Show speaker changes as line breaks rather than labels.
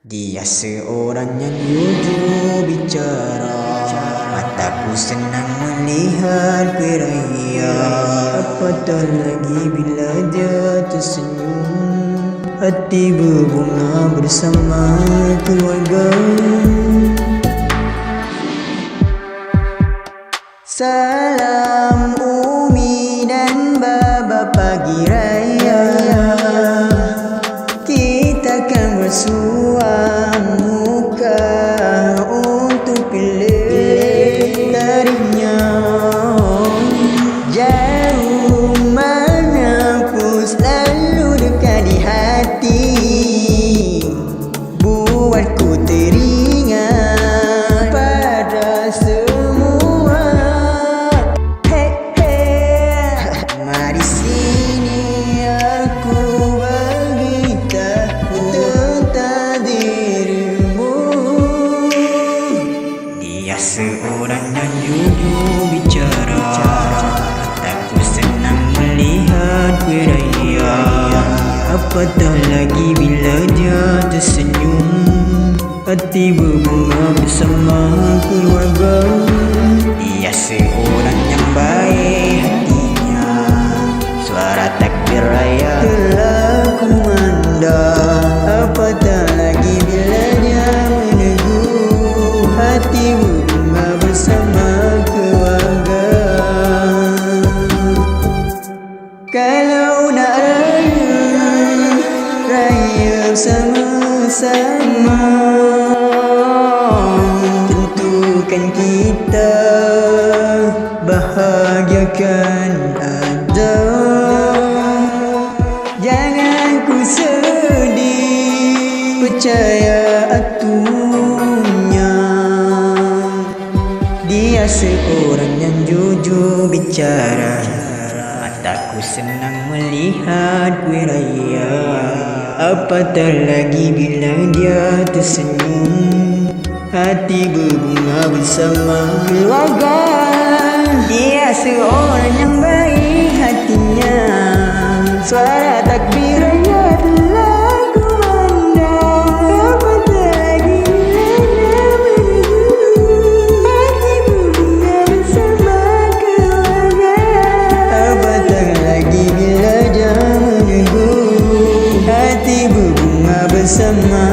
Dia seorang yang jujur bicara, mataku senang melihat keraya. Apatah lagi bila dia tersenyum, hati berbunga bersama keluarga. Salam Umi dan Baba pagi raya, kita akan bersuah muka untuk pilih darinya. Jauh mana pun selalu dekat di hati, buatku teringat pada semua. Hey, hey. Mari sini aku beritahu tentang dirimu. Dia seorang yang jujur bicara, mataku senang melihat keraya. Apatah lagi bila dia tersenyum, hati berbunga bersama keluarga. Dia seorang yang baik hatinya, suara takbir raya telah kumandang. Apatah lagi bila dia menegur, hati berbunga bersama keluarga. Kalau nak raya sama-sama, tentukan kita bahagiakan ada. Jangan ku sedih, percaya atunya. Dia seorang yang jujur bicara, mataku senang melihat keraya. Apatah lagi bila dia tersenyum, hati berbunga bersama keluarga. Dia seorang yang baik hatinya, suara takbir raya telah kumandang. Apatah lagi bila dia menegur, hati berbunga bersama keluarga. Apatah lagi bila dia menegur, hati berbunga bersama